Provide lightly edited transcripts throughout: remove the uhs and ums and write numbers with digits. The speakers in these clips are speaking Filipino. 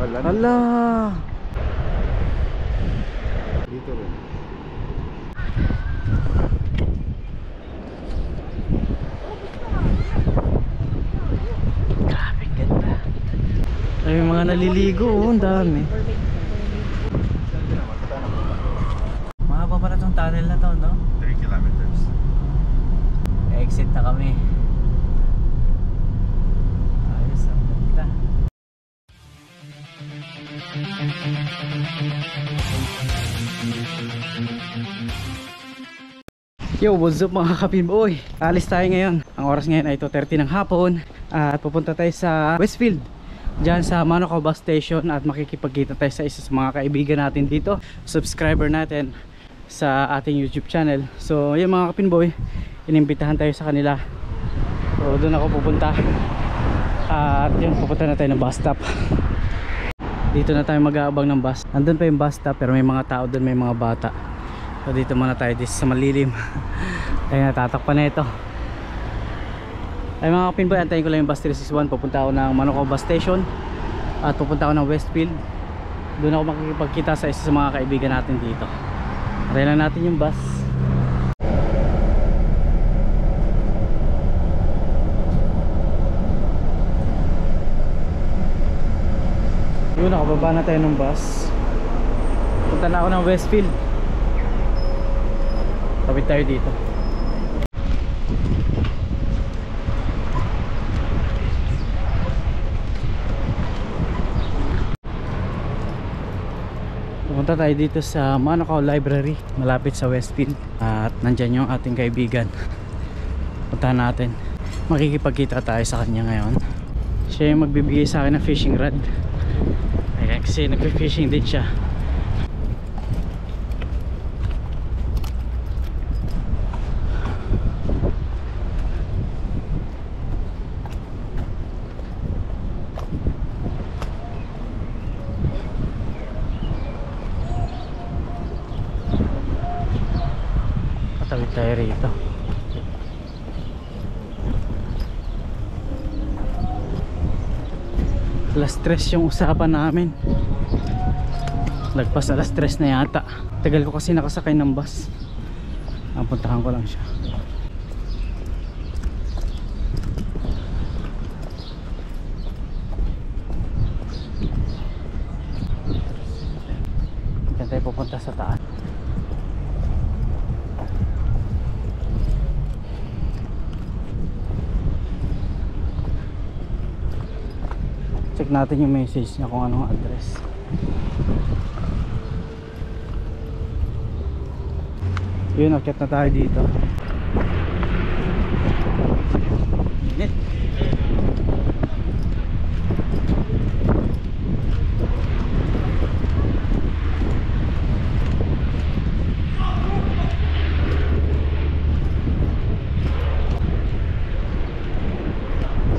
Hala. Dito rin. Grabe, ganda. Ay, may mga naliligo, oh, ang dami. Mahaba pala tong tunnel na to, no? 3 kilometers. Exit na kami. Ayos, ang ganda. Yo, what's up mga kapinboy? Alis tayo ngayon. Ang oras ngayon ay 2:30 ng hapon. At pupunta tayo sa Westfield, diyan sa Manukau bus station, at makikipagkita tayo sa isa sa mga kaibigan natin dito, subscriber natin sa ating YouTube channel. So yun mga kapinboy, inimbitahan tayo sa kanila. So doon ako pupunta. At yun, pupunta na tayo ng bus stop. Dito na tayo mag-aabang ng bus. Andun pa yung bus stop pero may mga tao doon, may mga bata. So dito muna tayo sa malilim. Ayun, natatakpan na ito. Ay mga kapinboy, antayin ko lang yung bus 361. Pupunta ako ng Manukau bus station at pupunta ako ng Westfield. Doon ako makikipagkita sa isa sa mga kaibigan natin dito. Antayin lang natin yung bus. Yun, nakababa na tayo ng bus. Punta na ako ng Westfield. Tawid tayo dito. Pupunta tayo dito sa Manukau Library, malapit sa Westfield. At nandyan yung ating kaibigan. Punta natin. Makikipagkita tayo sa kanya ngayon. Siya yung magbibigay sa akin ng fishing rod. Ayan, kasi nagpe-fishing din siya. Patawid tayo rito. Alas 3 yung usapan namin. Lagpas alas 3 na yata. Tagal ko kasi nakasakay ng bus. Napuntahan ko lang siya. Diyan tayo pupunta sa taas. Check natin yung message niya kung anong address. Yun, akyat na tayo dito. Init.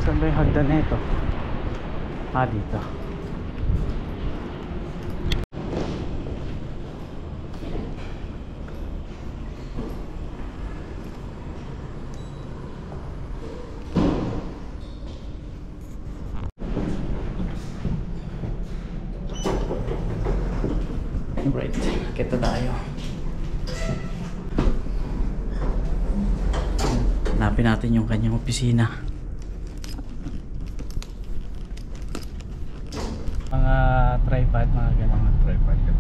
Saan ba yung hagdan na ito? Dito. Right, kita tayo. Hanapin natin yung kanyang opisina. Mga tripod, mga ganun. Tripod ka.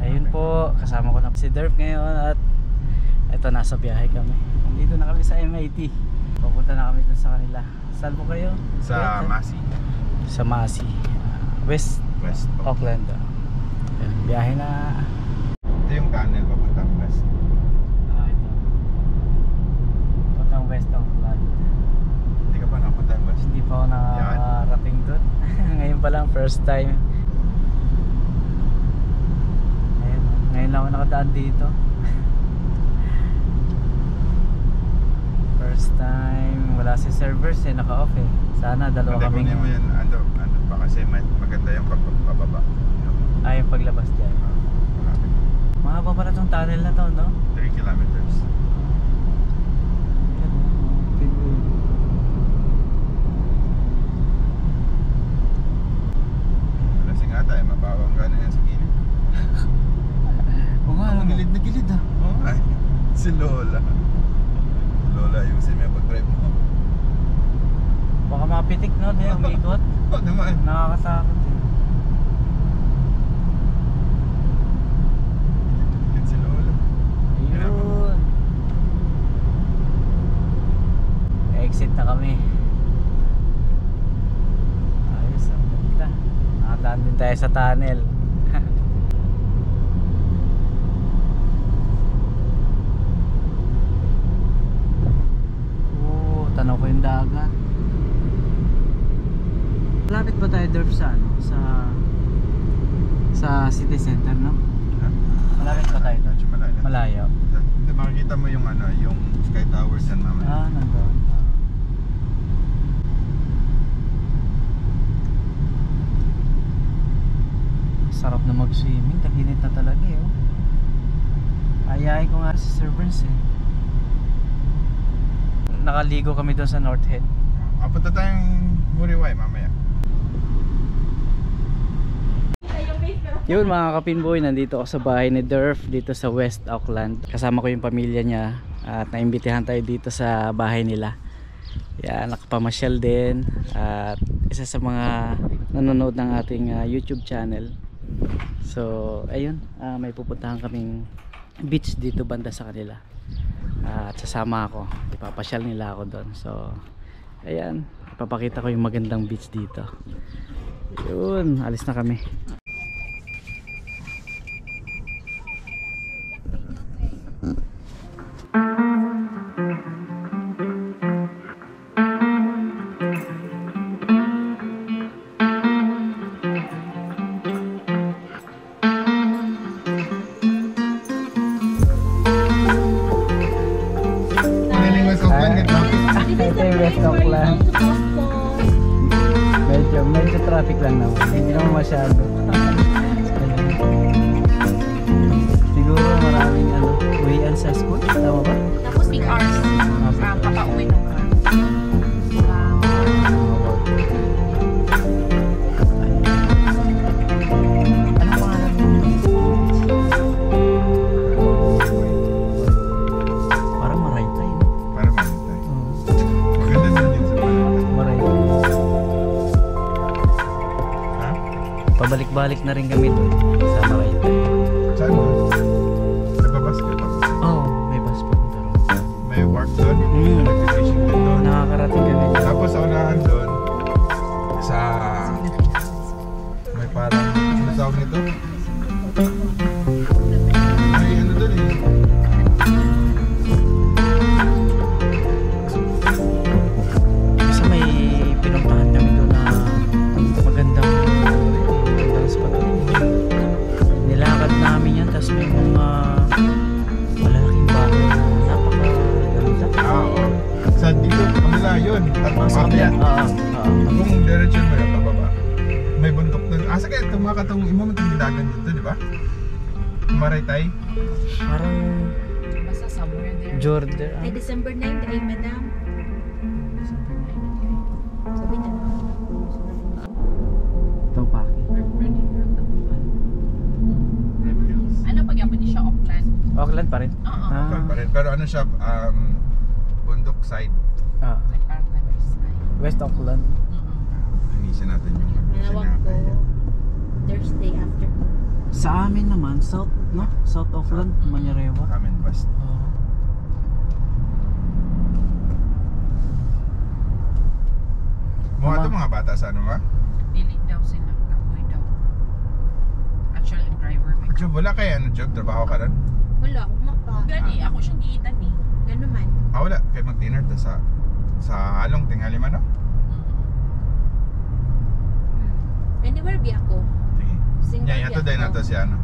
Ayun po, kasama ko na si Derp ngayon at eto, nasa biyahe kami. Nandito na kami sa MIT. Pupunta na kami dun sa kanila. Saan po kayo? Sa Masi. Sa Masi. West Auckland. Ayan, biyahe na. Ito yung tunnel papuntang west. Ito. Puntang West Auckland. Hindi ka pa napuntang west? Hindi pa ako nakarating doon. Ngayon pa lang, first time. Ayun, ngayon lang ako nakadaan dito. First time, wala si servers eh, naka-off eh. Sana dalawa kami. Kunin mo yun, ano pa kasi maganda yung pababa. Yung paglabas dyan. Mahaba pala tong tunnel na to, no? 3 kilometers. Si Lola. Lola, ayusin mo yung pag-drive mo. Baka mapitik no, di umikot. Oo naman. Nakakatakot eh. Yan si Lola. Ayun. Exit na kami. Ayos, ang ganda. Nakadaan din tayo sa tunnel. Tanaw ko yung dagat. Lapit ba tayo Derp sa ano? Sa city center, no? Ha? Malapit ba tayo doon? Medyo malayo. Malayo. Hindi, makikita mo yung ano, yung Sky Towers yan mamaya. Nandun. Sarap na mag-swimming. Taginit na talaga eh. Oh. Ayayin ko nga si Sir Burns eh. Nakaligo kami doon sa North Head. Punta tayong Muriway mamaya. Yun mga kapinboy, nandito ako sa bahay ni Derf dito sa West Auckland. Kasama ko yung pamilya niya at naimbitahan tayo dito sa bahay nila. Yan, nakapamasyal din at isa sa mga nanonood ng ating YouTube channel. So ayun, may pupuntahan kaming beach dito banda sa kanila. At sasama ako, ipapasyal nila ako doon. So ayan, ipapakita ko yung magandang beach dito. Yun, alis na kami. West Auckland. Medyo traffic lang naman. Hindi naman masyado. Siguro maraming uwian sa school. Tama ba? Tapos big hours. Papauwi nung ano pangalan mo? Parang Maraytay. Para Maraytay. Maganda din din sa Maraytay. Ha? Pabalik-balik na rin kami doon sa Maraytay. Saan mo? May babas ka ba? Oo, may bus punta ron. May work doon? Mm. Nag-fishing din doon? Nakakarating kami doon. Tapos sa unahan doon, sa may parang, ano tawag nito? May ano doon eh. Kasi may pinuntahan kami doon na magandang spot rin. Nilakad namin yan, tapos may mga malalaking bahay na napakaganda. Oo. Sa dito, kabila yun. At mamaya. Kung direction mo yung pababa, may bundok doon. Asa kaya tumakatong imamatang dagan dito, di ba? Maraytay. Parang basta somewhere there. Jordan. Ay, December 9 ay madam. Sabi niya na. Ito pa. Ano pag yapon siya Auckland? Auckland pa rin? Oo. Pa rin. Pero ano siya, bundok side. Like parang countryside. West Auckland. Linisin natin yung Nanawag ko Thursday afternoon. Sa amin naman, South, no? South Auckland, Manyarewa. Amin bus. Mga ito mga bata sa ano ba? Dili daw sila. Kapoy daw. Actually, ang driver may Job, wala kaya ano job? Trabaho ka rin? wala, umapa. Gani, ako siyang giitan eh. Gano'n man. Wala. Kaya mag-dinner ta sa halong tingali man, no? Anywhere bi ako. Sige. Single Yeah, yato bi din ako. nato si ano.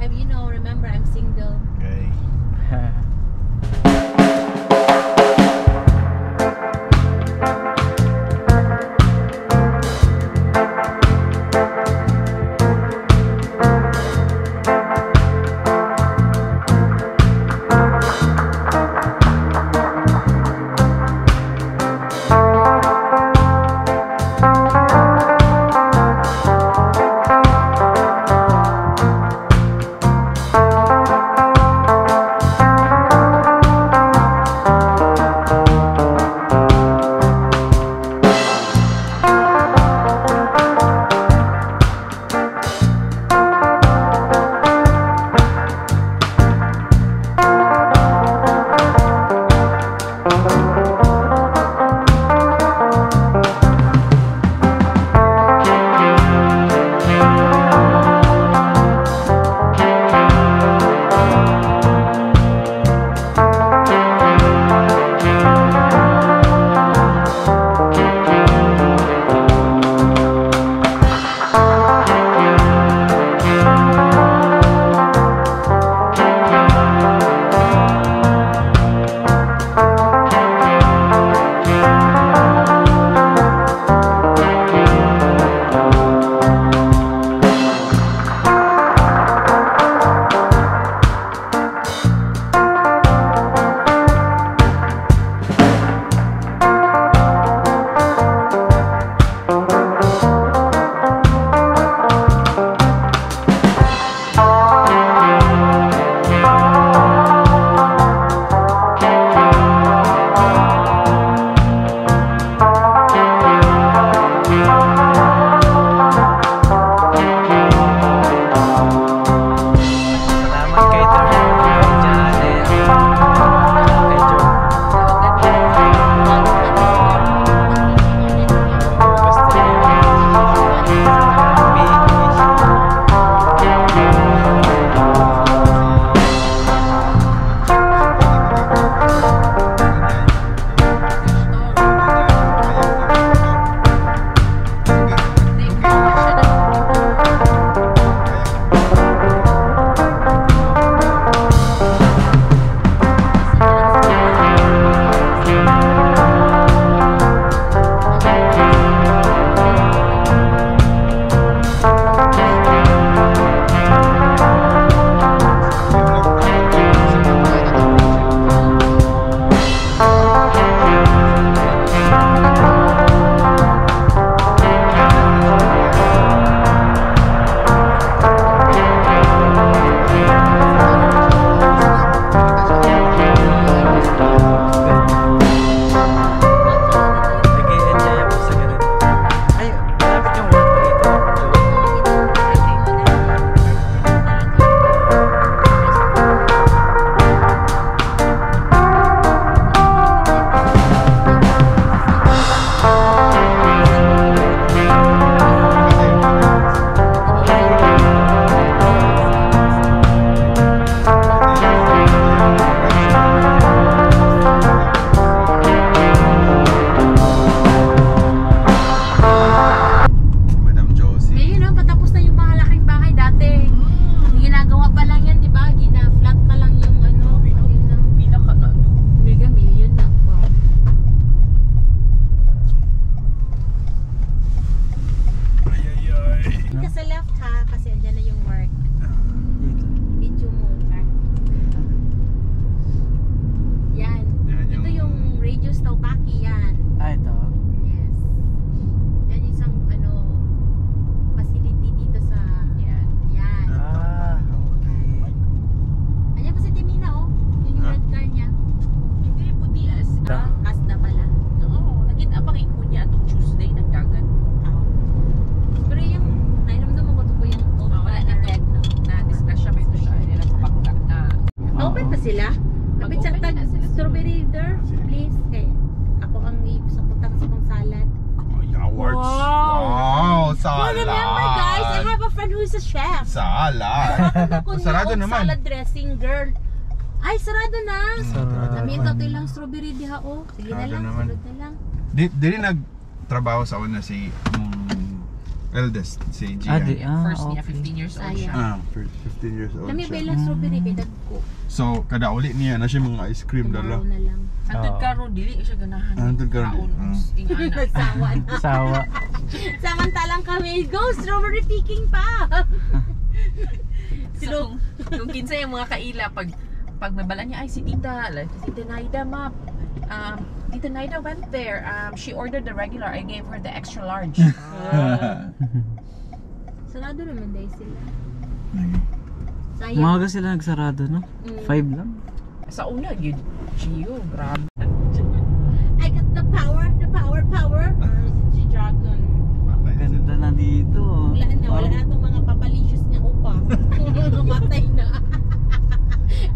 You know, remember, I'm single. Okay. is a chef. Sala. Sarado naman. Salad dressing, girl. Ay, sarado na. Sarado Kami naman. ito lang strawberry diha, oh. Sige na Sarado lang, naman. sunod na lang. Di rin nagtrabaho sa una si eldest, si Gian. First niya, 15 years old siya. 15 years old Kami siya. bailang strawberry kay dagko. So, kada uli niya na siya mga ice cream dala. Tomorrow na lang. Antod karo, dili siya ganahan. Antod karo, di. Ingana. Nagsawa na. Sawa. Samantalang kami, go strawberry picking pa. So, kung kinsa yung mga kaila, pag mabala niya, ay si Tita, like, si Tita Naida, ma, Tita Naida went there. She ordered the regular. I gave her the extra large. Sarado naman dahil sila. Sayang. Umaga sila nagsarado, no? 5 lang. Sa una, yun, Gio, grabe. I got the power. Si Dragon. Ganda na dito. Wala na itong mga papalicious niya upa. Matay na.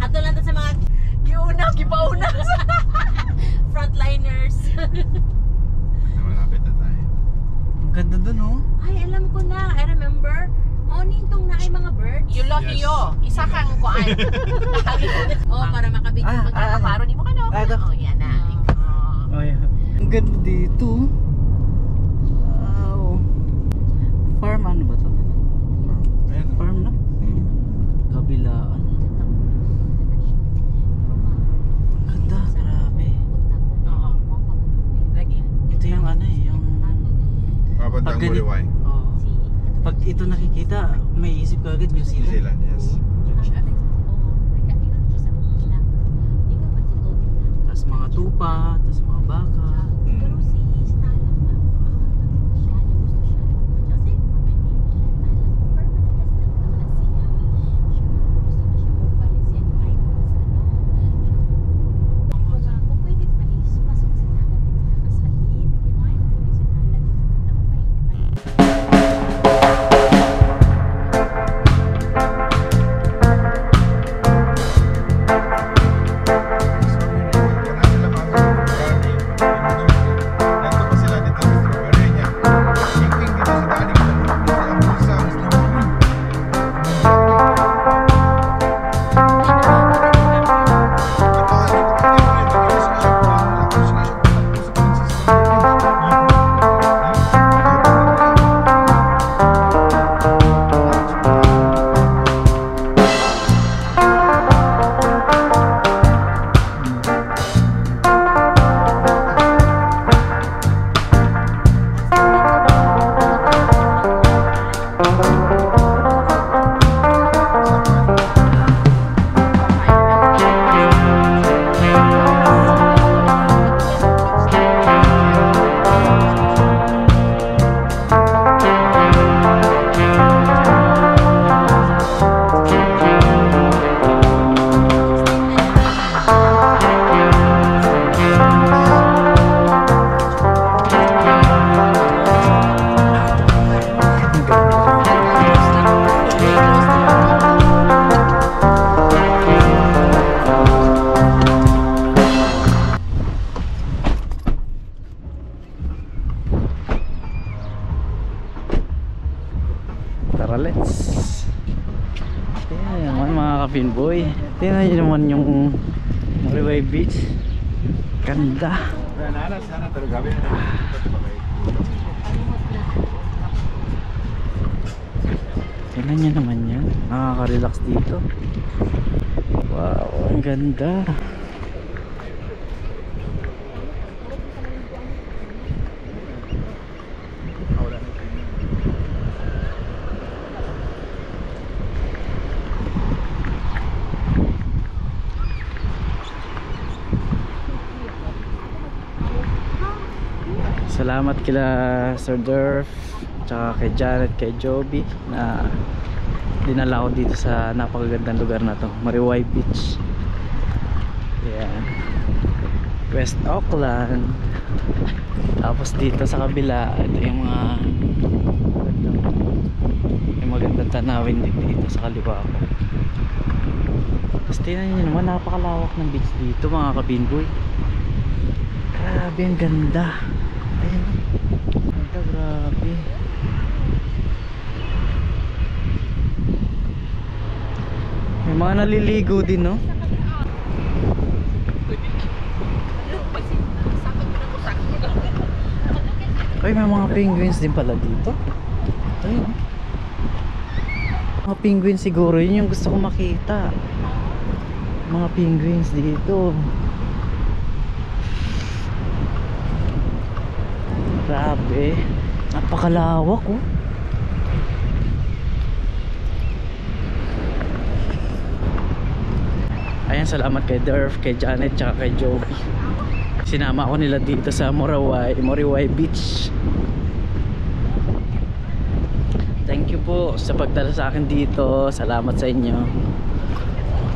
Ato lang to sa mga Gipauna. frontliners. Malapit na tayo. Ang ganda dun, oh. Ay, alam ko na. I remember. Morning tong na ay mga birds. You lucky Yes. yo. Isa kang kuan. Oh, para makabigyan Ah, pag Kaparo ni mo ka no? Ah, ito. Oh, yan na. Oh, yeah. Ang ganda dito. Wow. Farm ano ba to? Ayan. Farm na? Kabilaan. Ang ganda, grabe. Oo. Lagi. Ito yung ano eh, yung... Papuntang Pag ganit- Buriway. Oo. Pag ito nakikita, may isip ka agad New New Zealand. Zealand, yes. Tapos mga tupa, tapos mga baka. Pero si Stella ba? Siya, gusto siya. Kasi permanent resident naman na siya. Siya, gusto na siya bumalik siya 5 months kung pwede pa is, pasok si Nala din na kasalin. Kinain ko si Nala din na kayo. Tara, let's. Tingnan naman mga kapinboy. Tingnan nyo naman yung Mariway Beach. Ganda. Tingnan nyo naman yan. Nakaka-relax dito. Wow, ang ganda. Salamat kila Sir Durf, tsaka kay Janet, kay Joby na dinala ko dito sa napakagandang lugar na to, Mariway Beach. Yan, West Auckland. Tapos dito sa kabila, ito yung magandang tanawin din dito sa kaliwa ko. Tapos tingnan nyo naman, napakalawak ng beach dito mga kabinboy. Grabe, ang ganda. Ayun, ganda, grabe. May mga naliligo din, no? Ay, may mga penguins din pala dito. Ayun. Mga penguins siguro, yun yung gusto ko makita. Mga penguins dito. Grabe. Napakalawak, oh. Ayan, salamat kay Durf, kay Janet, tsaka kay Joby. Sinama ako nila dito sa Moriway Beach. Thank you po sa pagdala sa akin dito. Salamat sa inyo.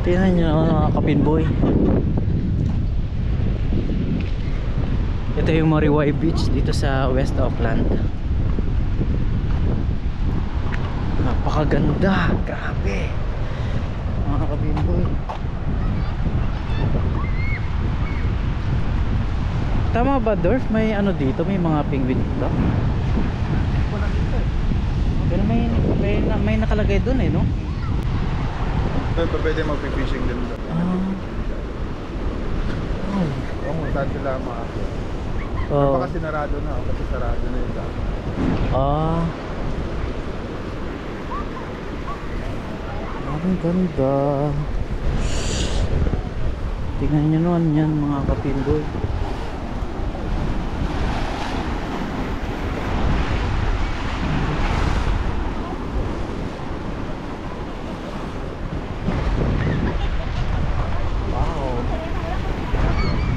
Tingnan nyo naman mga kapinboy. Ito yung Moriway Beach dito sa West Auckland. Napakaganda. Grabe. Mga kapinboy. Tama ba, Dorf? May ano dito? May mga penguin dito? Pero may nakalagay doon eh, no? Pwede mag-fishing din doon. Oo, saan sila makakita. Oh. Baka sinarado na, kasi sarado na yung dami. Ang ganda. Tingnan nyo naman yan mga kapinboy.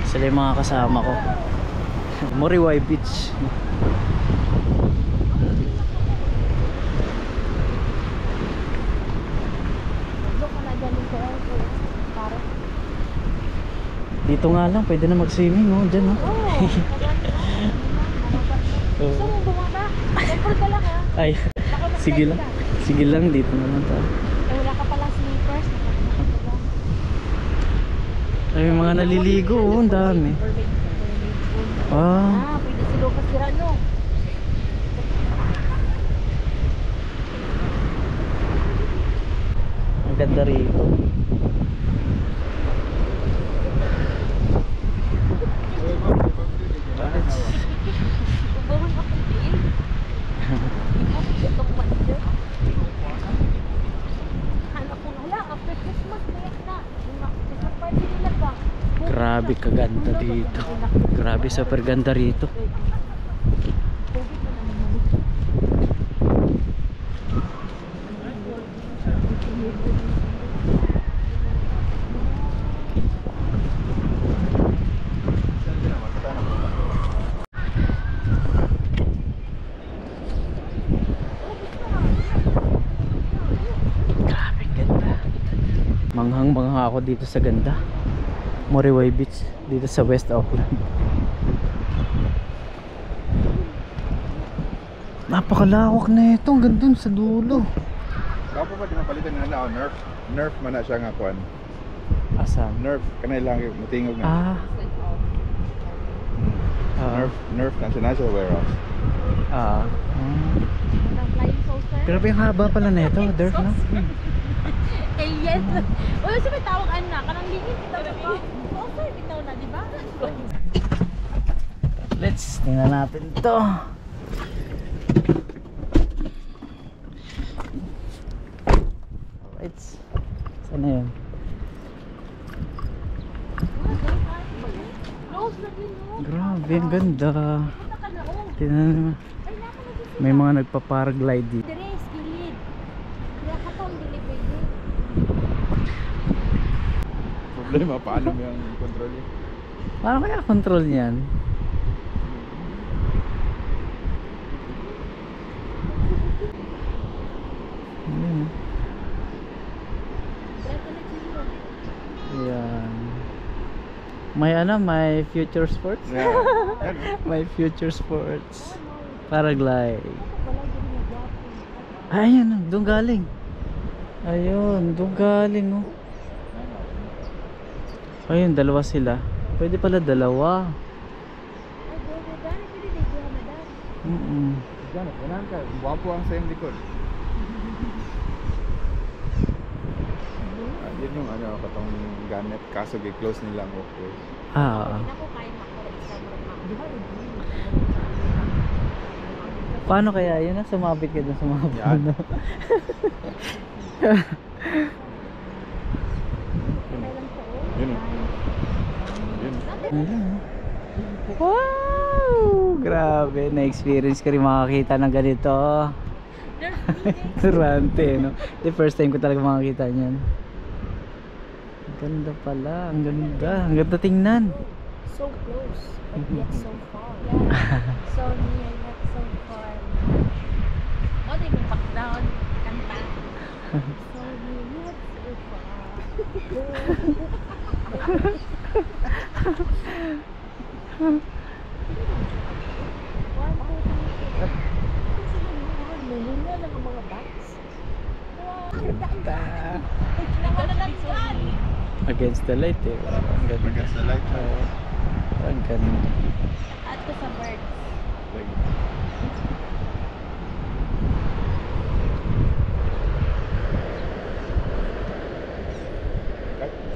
Sila yung mga kasama ko. Moriway Beach. Dito nga lang, pwede na mag-swimming, oh, dyan, oh. Gusto mo bumaba? Siyempre ka lang ha. Ay, sige lang. Sige lang, dito naman tayo. Eh, wala ka pala slippers. Ay, may mga naliligo, oh, ang dami. Ah, Pwede si Lucas tira, no? ang ganda rito. Ubangon akong tiil. Itong panjo. Anak ko wala, after Christmas, mayak na. Yung Christmas party nila ba? Grabe kaganda dito. Grabe, super ganda rito. COVID na naman. Grabe ganda. Manghang-mangha ako dito sa ganda. Moriway Beach dito sa West Auckland. Napakalawak na ito, ang ganda sa dulo. Ako pa din napalitan na Nerf. Nerf man na siya nga kuan. Asan? Nerf kanay lang yung matingog na. Ah. Nerf na siya na siya warehouse. Ng flying saucer. Grabe yung haba pala na ito, Durf, no? Alien. O yung sabi tawag anak, kanang lingit bitaw na ba? Saucer bitaw na, di ba? Let's tingnan natin to. Alright. Sana yun? Close na din, no? Grabe, ang ganda. Punta ka na, oh. Tingnan naman. Ay, nakalagay May mga nagpa-paraglide dito. Dire, skilid. Kaya ka taong dili pwede. Problema paano mo yung control niya? Paano kaya control niyan? Ayan. Try ka na dito. Ayan. May ano, may future sports? Yeah. Yan. May future sports. Paraglide. Wala din na gwapo. Ayun, doon galing. Ayun, doon galing, oh. Ayun, dalawa sila. Pwede pala dalawa. Ay, go, dani, pwede din kaya madami. Yan, ganan ka. Guwapo ang sa iyong likod. Yun yung ano, katong ganit, kaso gi-close nila ang okay. Ah, oo. Hindi na ko kaya makuha sa mga. Di ba? Paano kaya yun? Sumabit ka dun sa mga Yan. puno. Yun. Yun. Ayun. Wow! Grabe, na-experience ko rin makakita ng ganito. Turante, no? The first time ko talaga makakita niyan. Ang ganda pala, ang ganda. Ang ganda tingnan. So close, but yet so far. So near, yet so far. What if you back down? Kanta. So near, yet so far. Nangyayari lang ang mga bats. Ganda. Naman na lang yan. Against the light, eh. Ang ganda. Against the light. Oo. Ang ganda. At ko sa birds.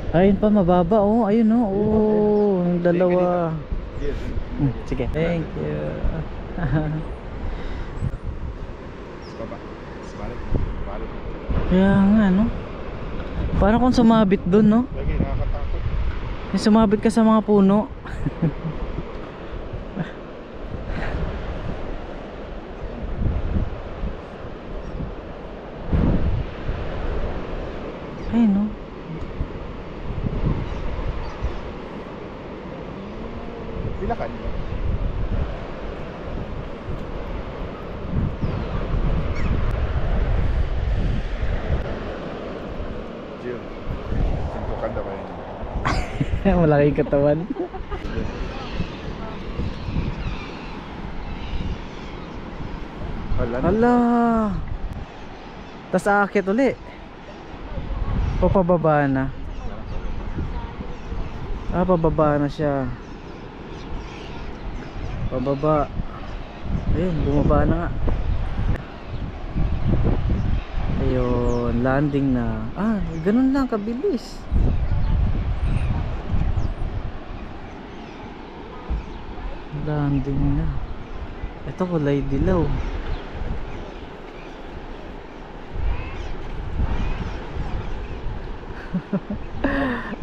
Ayun pa, mababa. Oh, ayun, oh. Oh, ang dalawa. Yes. Sige. Thank you. Baba. Balik. Balik. Kaya nga, no? Paano kung sumabit dun, no? Lagi, nakakatakot. Yung sumabit ka sa mga puno. Ay, no? Pila ka niyo? Jill. Suntukan daw kayo. Malaking katawan. Wala na. Hala. Tas aakit uli. O pababa na. Ah, pababa na siya. Pababa. Ayun, bumaba na nga. Ayun, landing na. Ah, ganun lang kabilis. Landing na. Ito kulay dilaw.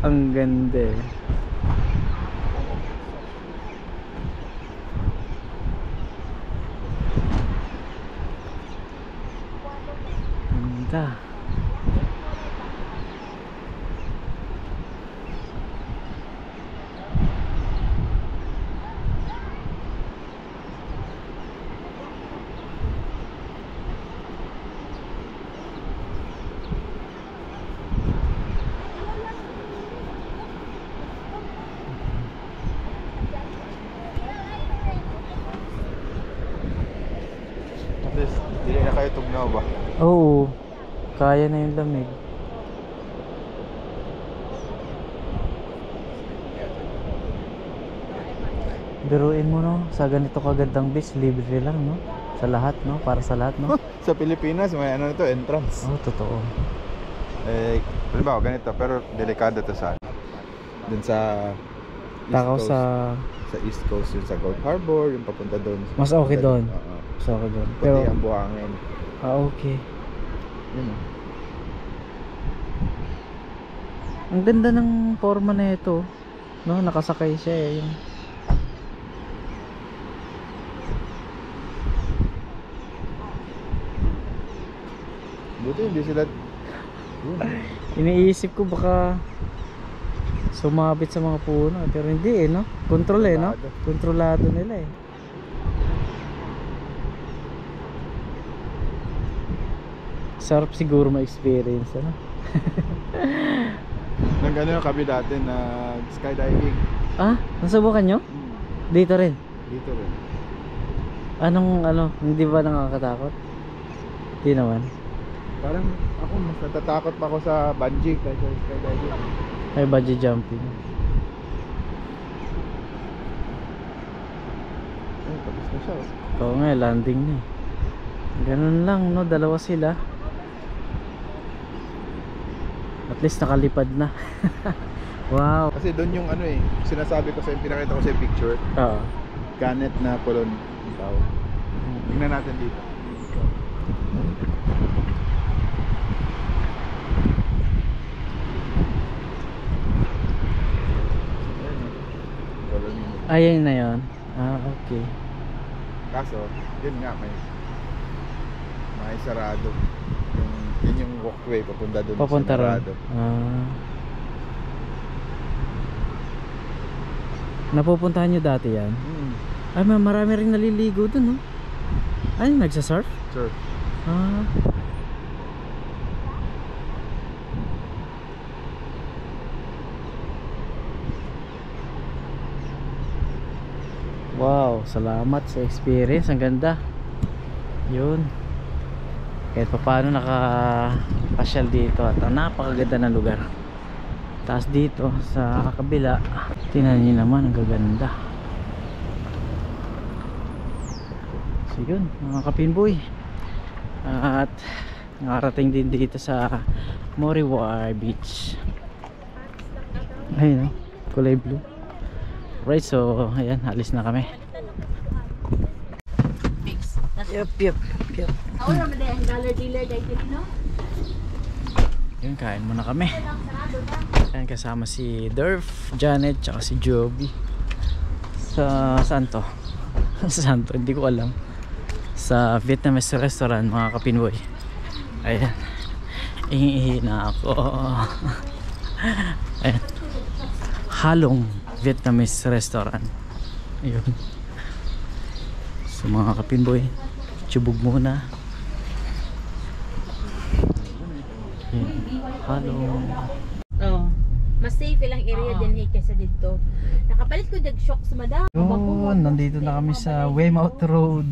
Ang ganda eh. Ganda. At least, hindi na kayo tugnaw ba? Oo. Kaya na yung lamig. Biruin mo, no? Sa ganito kagandang beach, libre lang, no? Sa lahat, no? Para sa lahat, no? Sa Pilipinas, may ano to, entrance. Oh, totoo. Eh, halimbawa ganito, pero delikado to sa dun sa East Takaw Coast. Sa East Coast, yun sa Gold Harbor, yung papunta doon. Mas okay doon. Oo. So, ako doon. Puti ang buhangin. Okay. Yun. Ang ganda ng forma na ito, no? Nakasakay siya eh. Yung... Buti hindi sila yun. Iniisip ko baka sumabit sa mga puno, pero hindi eh, no? Control eh, no? Kontrolado nila eh. Sarap siguro ma-experience, ano? Nag-ano kami dati na skydiving. Ah, nasubukan nyo? Dito rin. Dito rin. Anong ano, hindi ba nakakatakot? Hindi naman. Parang ako mas natatakot pa ako sa bungee kaysa skydiving. May bungee jumping. Ay, tapos na siya. Oo nga, landing na eh. Ganun lang, no? Dalawa sila. At least nakalipad na. Wow. Kasi doon yung ano eh, sinasabi ko sa pinakita ko sa picture, Oo. Canet na Polon daw. Tingnan natin dito. Polon yun. Ayun na yun. Okay. Kaso, yun nga may sarado. Yun yung walkway papunta doon Papunta sa ron. sarado. Napupuntahan nyo dati yan? Ay, marami rin naliligo dun, no? Ay, nagsasurf? Sure. Wow, salamat sa experience. Ang ganda. Yun. Kahit pa paano nakapasyal dito. At napakaganda ng lugar. Tapos dito sa kabila, tingnan nyo naman, ang gaganda. So yun, mga kapinboy. At nakarating din dito sa Moriwar Beach. Ayun, kulay blue. Right, so ayan, alis na kami. Yup. Ahora man ang dollar dealer dahil no? Yun, kain muna kami. Ayan, kasama si Durf, Janet, tsaka si Joby. Sa saan to? Saan to? Hindi ko alam. Sa Vietnamese restaurant, mga kapinboy. Ayan. Ihi na ako. Ayan. Halong Vietnamese restaurant. Ayun. So mga kapinboy, chubog muna. Ayan. Halong. Oh. Mas safe ilang area din kaysa dito. Nakapalit ko dag shock sa madam. Yun, nandito na kami sa Weymouth Road.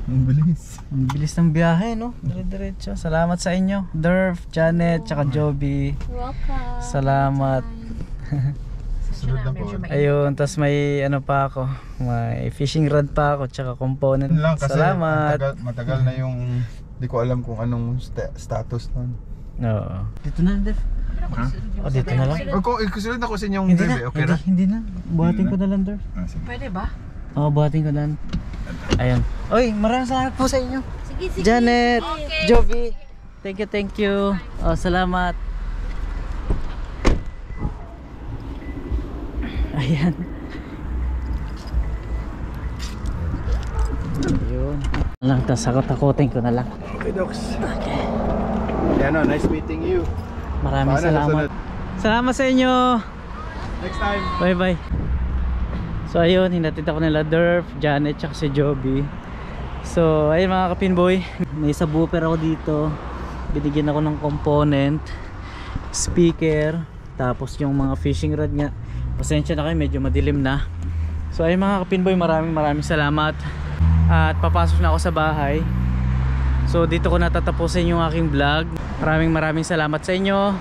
Ang bilis. Ang bilis ng biyahe, no? Dire-diretso. Salamat sa inyo, Durf, Janet, tsaka Joby. Welcome. Salamat. Sunod na po. Ayun, tas may ano pa ako, may fishing rod pa ako, tsaka component. Yun lang kasi Salamat. matagal na yung di ko alam kung anong status nun. Oo. Dito na, Durf. O, dito na lang. O kung ikusunod ako sa inyong Hindi drive, na, okay na? hindi na. Buhatin ko na lang, Durf. Pwede ba? Oo, buhatin ko na lang. Ayun. Oy, maraming salamat po sa inyo. Sige. Janet, Okay. Joby. Thank you. Oh, salamat. Ayan. Ayun. Lang, tas takutin ko na lang. Okay, Docs. Okay. Yeah, no, nice meeting you. Maraming Paano salamat. susunod? Salamat sa inyo. Next time. Bye bye. So ayun, hinatid ako nila Durf, Janet, tsaka si Joby. So ayun mga kapinboy, may subwoofer ako dito. Binigyan ako ng component, speaker, tapos yung mga fishing rod nga. Pasensya na kayo, medyo madilim na. So ayun mga kapinboy, maraming salamat. At papasok na ako sa bahay. So dito ko natatapusin yung aking vlog. Maraming salamat sa inyo.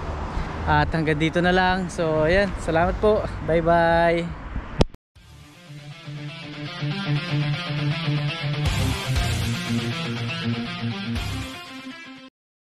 At hanggang dito na lang. So ayan, salamat po. Bye bye.